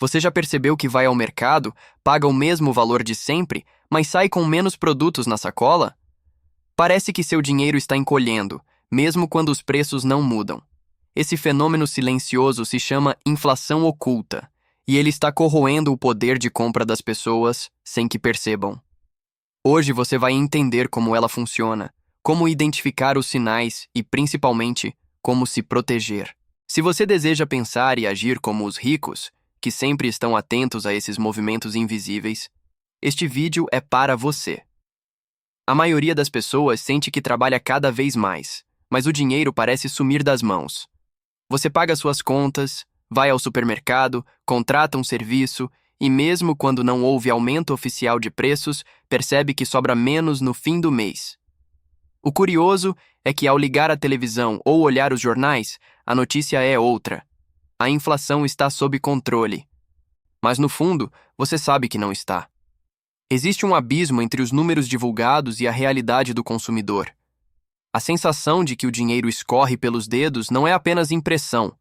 Você já percebeu que vai ao mercado, paga o mesmo valor de sempre, mas sai com menos produtos na sacola? Parece que seu dinheiro está encolhendo, mesmo quando os preços não mudam. Esse fenômeno silencioso se chama inflação oculta, e ele está corroendo o poder de compra das pessoas sem que percebam. Hoje você vai entender como ela funciona, como identificar os sinais e, principalmente, como se proteger. Se você deseja pensar e agir como os ricos, que sempre estão atentos a esses movimentos invisíveis, este vídeo é para você. A maioria das pessoas sente que trabalha cada vez mais, mas o dinheiro parece sumir das mãos. Você paga suas contas, vai ao supermercado, contrata um serviço e mesmo quando não houve aumento oficial de preços, percebe que sobra menos no fim do mês. O curioso é que ao ligar a televisão ou olhar os jornais, a notícia é outra. A inflação está sob controle. Mas no fundo, você sabe que não está. Existe um abismo entre os números divulgados e a realidade do consumidor. A sensação de que o dinheiro escorre pelos dedos não é apenas impressão.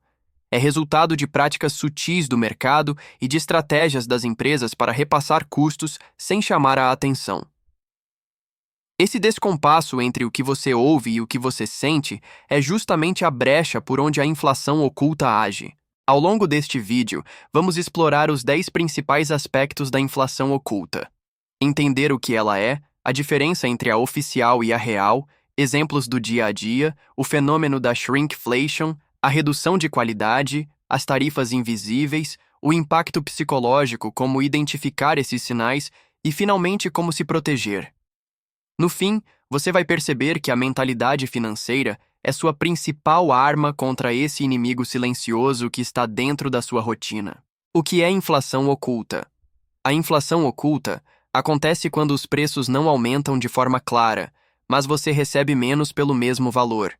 É resultado de práticas sutis do mercado e de estratégias das empresas para repassar custos sem chamar a atenção. Esse descompasso entre o que você ouve e o que você sente é justamente a brecha por onde a inflação oculta age. Ao longo deste vídeo, vamos explorar os 10 principais aspectos da inflação oculta. Entender o que ela é, a diferença entre a oficial e a real, exemplos do dia a dia, o fenômeno da shrinkflation, a redução de qualidade, as tarifas invisíveis, o impacto psicológico, como identificar esses sinais e, finalmente, como se proteger. No fim, você vai perceber que a mentalidade financeira é sua principal arma contra esse inimigo silencioso que está dentro da sua rotina. O que é inflação oculta? A inflação oculta acontece quando os preços não aumentam de forma clara, mas você recebe menos pelo mesmo valor.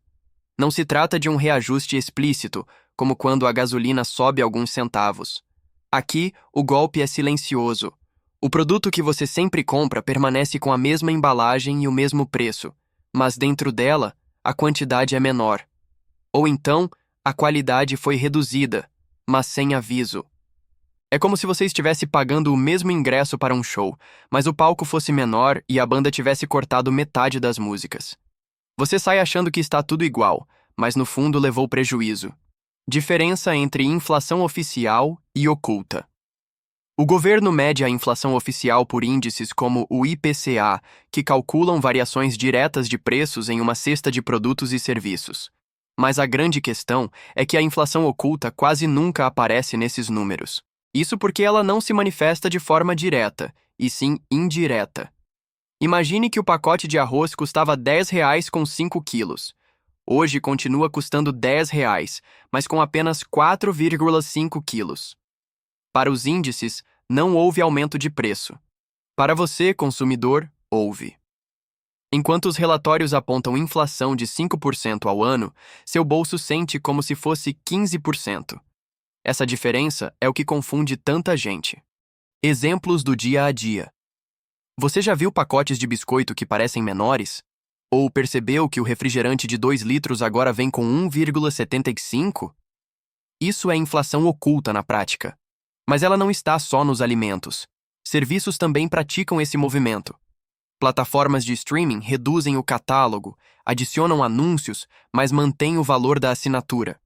Não se trata de um reajuste explícito, como quando a gasolina sobe alguns centavos. Aqui, o golpe é silencioso. O produto que você sempre compra permanece com a mesma embalagem e o mesmo preço, mas dentro dela, a quantidade é menor. Ou então, a qualidade foi reduzida, mas sem aviso. É como se você estivesse pagando o mesmo ingresso para um show, mas o palco fosse menor e a banda tivesse cortado metade das músicas. Você sai achando que está tudo igual, mas no fundo levou prejuízo. Diferença entre inflação oficial e oculta. O governo mede a inflação oficial por índices como o IPCA, que calculam variações diretas de preços em uma cesta de produtos e serviços. Mas a grande questão é que a inflação oculta quase nunca aparece nesses números. Isso porque ela não se manifesta de forma direta, e sim indireta. Imagine que o pacote de arroz custava R$ 10 com 5 quilos. Hoje continua custando R$ 10, mas com apenas 4,5 quilos. Para os índices, não houve aumento de preço. Para você, consumidor, houve. Enquanto os relatórios apontam inflação de 5% ao ano, seu bolso sente como se fosse 15%. Essa diferença é o que confunde tanta gente. Exemplos do dia a dia. Você já viu pacotes de biscoito que parecem menores? Ou percebeu que o refrigerante de 2 litros agora vem com 1,75? Isso é inflação oculta na prática. Mas ela não está só nos alimentos. Serviços também praticam esse movimento. Plataformas de streaming reduzem o catálogo, adicionam anúncios, mas mantêm o valor da assinatura.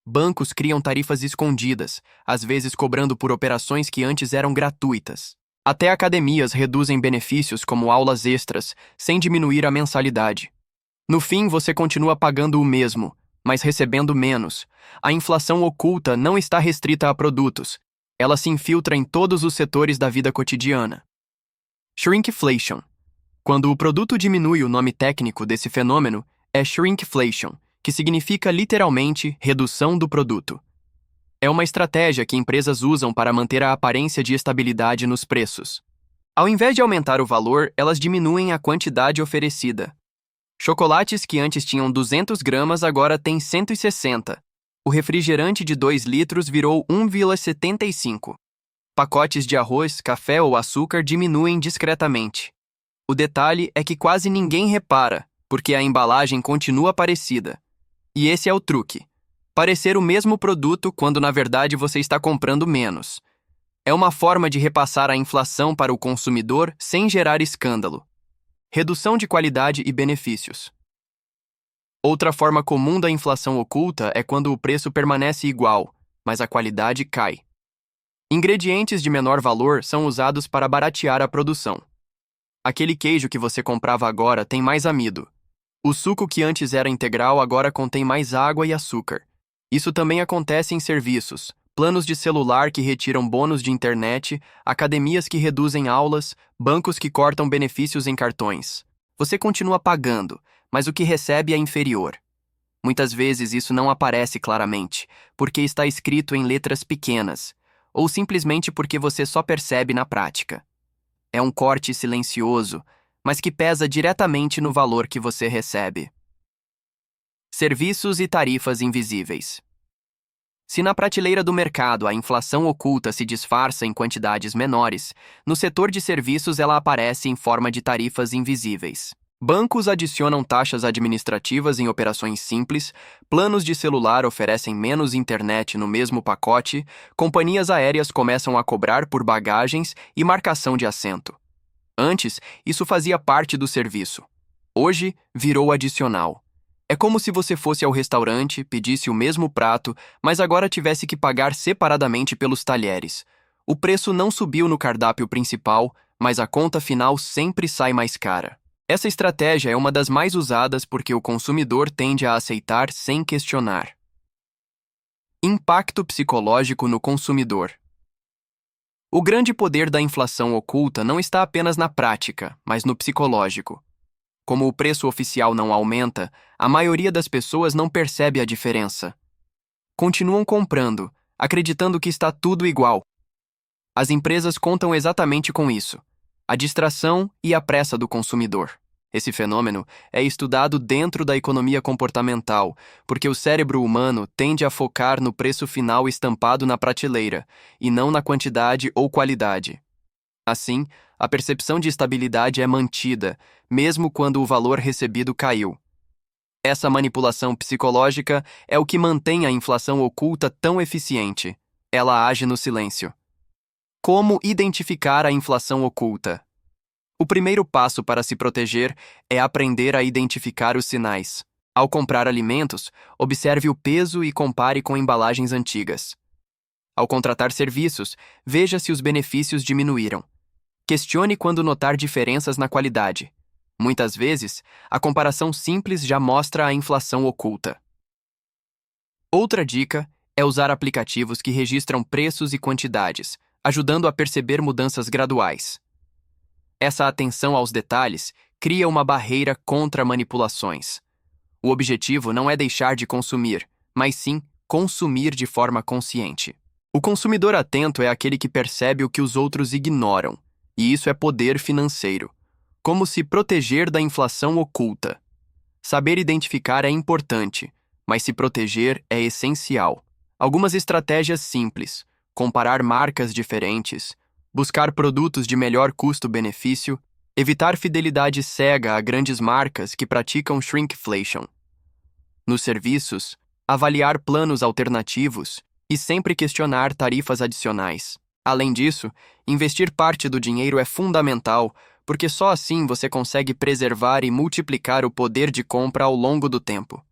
Bancos criam tarifas escondidas, às vezes cobrando por operações que antes eram gratuitas. Até academias reduzem benefícios como aulas extras, sem diminuir a mensalidade. No fim, você continua pagando o mesmo, mas recebendo menos. A inflação oculta não está restrita a produtos. Ela se infiltra em todos os setores da vida cotidiana. Shrinkflation. Quando o produto diminui, o nome técnico desse fenômeno é shrinkflation, que significa literalmente redução do produto. É uma estratégia que empresas usam para manter a aparência de estabilidade nos preços. Ao invés de aumentar o valor, elas diminuem a quantidade oferecida. Chocolates que antes tinham 200 gramas agora têm 160. O refrigerante de 2 litros virou 1,75. Pacotes de arroz, café ou açúcar diminuem discretamente. O detalhe é que quase ninguém repara, porque a embalagem continua parecida. E esse é o truque. Parecer o mesmo produto quando na verdade você está comprando menos. É uma forma de repassar a inflação para o consumidor sem gerar escândalo. Redução de qualidade e benefícios. Outra forma comum da inflação oculta é quando o preço permanece igual, mas a qualidade cai. Ingredientes de menor valor são usados para baratear a produção. Aquele queijo que você comprava agora tem mais amido. O suco que antes era integral agora contém mais água e açúcar. Isso também acontece em serviços, planos de celular que retiram bônus de internet, academias que reduzem aulas, bancos que cortam benefícios em cartões. Você continua pagando, mas o que recebe é inferior. Muitas vezes isso não aparece claramente, porque está escrito em letras pequenas, ou simplesmente porque você só percebe na prática. É um corte silencioso, mas que pesa diretamente no valor que você recebe. Serviços e tarifas invisíveis. Se na prateleira do mercado a inflação oculta se disfarça em quantidades menores, no setor de serviços ela aparece em forma de tarifas invisíveis. Bancos adicionam taxas administrativas em operações simples, planos de celular oferecem menos internet no mesmo pacote, companhias aéreas começam a cobrar por bagagens e marcação de assento. Antes, isso fazia parte do serviço. Hoje, virou adicional. É como se você fosse ao restaurante, pedisse o mesmo prato, mas agora tivesse que pagar separadamente pelos talheres. O preço não subiu no cardápio principal, mas a conta final sempre sai mais cara. Essa estratégia é uma das mais usadas porque o consumidor tende a aceitar sem questionar. Impacto psicológico no consumidor. O grande poder da inflação oculta não está apenas na prática, mas no psicológico. Como o preço oficial não aumenta, a maioria das pessoas não percebe a diferença. Continuam comprando, acreditando que está tudo igual. As empresas contam exatamente com isso: a distração e a pressa do consumidor. Esse fenômeno é estudado dentro da economia comportamental, porque o cérebro humano tende a focar no preço final estampado na prateleira, e não na quantidade ou qualidade. Assim, a percepção de estabilidade é mantida, mesmo quando o valor recebido caiu. Essa manipulação psicológica é o que mantém a inflação oculta tão eficiente. Ela age no silêncio. Como identificar a inflação oculta? O primeiro passo para se proteger é aprender a identificar os sinais. Ao comprar alimentos, observe o peso e compare com embalagens antigas. Ao contratar serviços, veja se os benefícios diminuíram. Questione quando notar diferenças na qualidade. Muitas vezes, a comparação simples já mostra a inflação oculta. Outra dica é usar aplicativos que registram preços e quantidades, ajudando a perceber mudanças graduais. Essa atenção aos detalhes cria uma barreira contra manipulações. O objetivo não é deixar de consumir, mas sim consumir de forma consciente. O consumidor atento é aquele que percebe o que os outros ignoram, e isso é poder financeiro. Como se proteger da inflação oculta. Saber identificar é importante, mas se proteger é essencial. Algumas estratégias simples: comparar marcas diferentes, buscar produtos de melhor custo-benefício, evitar fidelidade cega a grandes marcas que praticam shrinkflation. Nos serviços, avaliar planos alternativos e sempre questionar tarifas adicionais. Além disso, investir parte do dinheiro é fundamental, porque só assim você consegue preservar e multiplicar o poder de compra ao longo do tempo.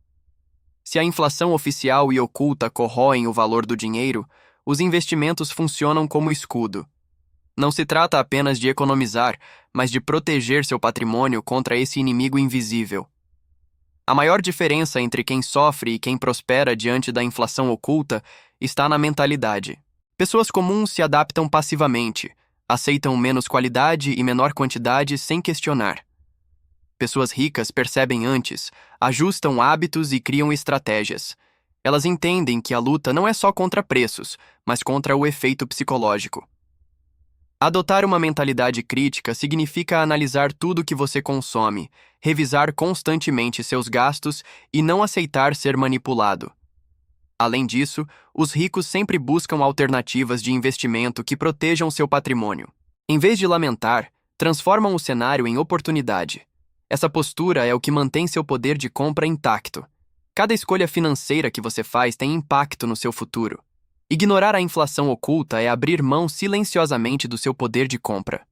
Se a inflação oficial e oculta corroem o valor do dinheiro, os investimentos funcionam como escudo. Não se trata apenas de economizar, mas de proteger seu patrimônio contra esse inimigo invisível. A maior diferença entre quem sofre e quem prospera diante da inflação oculta está na mentalidade. Pessoas comuns se adaptam passivamente, aceitam menos qualidade e menor quantidade sem questionar. Pessoas ricas percebem antes, ajustam hábitos e criam estratégias. Elas entendem que a luta não é só contra preços, mas contra o efeito psicológico. Adotar uma mentalidade crítica significa analisar tudo que você consome, revisar constantemente seus gastos e não aceitar ser manipulado. Além disso, os ricos sempre buscam alternativas de investimento que protejam seu patrimônio. Em vez de lamentar, transformam o cenário em oportunidade. Essa postura é o que mantém seu poder de compra intacto. Cada escolha financeira que você faz tem impacto no seu futuro. Ignorar a inflação oculta é abrir mão silenciosamente do seu poder de compra.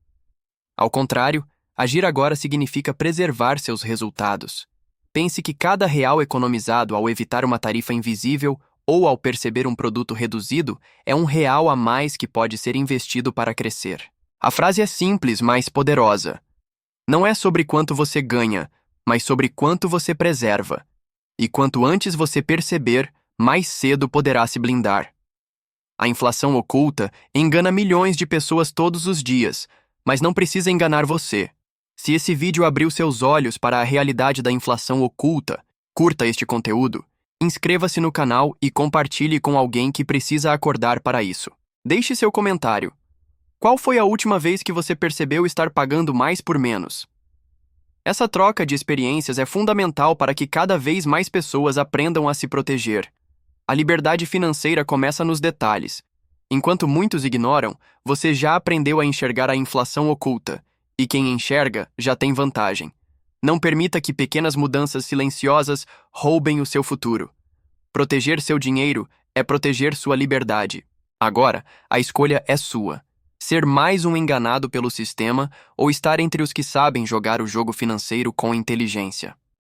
Ao contrário, agir agora significa preservar seus resultados. Pense que cada real economizado ao evitar uma tarifa invisível ou ao perceber um produto reduzido é um real a mais que pode ser investido para crescer. A frase é simples, mas poderosa. Não é sobre quanto você ganha, mas sobre quanto você preserva. E quanto antes você perceber, mais cedo poderá se blindar. A inflação oculta engana milhões de pessoas todos os dias, mas não precisa enganar você. Se esse vídeo abriu seus olhos para a realidade da inflação oculta, curta este conteúdo, inscreva-se no canal e compartilhe com alguém que precisa acordar para isso. Deixe seu comentário. Qual foi a última vez que você percebeu estar pagando mais por menos? Essa troca de experiências é fundamental para que cada vez mais pessoas aprendam a se proteger. A liberdade financeira começa nos detalhes. Enquanto muitos ignoram, você já aprendeu a enxergar a inflação oculta, e quem enxerga já tem vantagem. Não permita que pequenas mudanças silenciosas roubem o seu futuro. Proteger seu dinheiro é proteger sua liberdade. Agora, a escolha é sua. Ser mais um enganado pelo sistema ou estar entre os que sabem jogar o jogo financeiro com inteligência.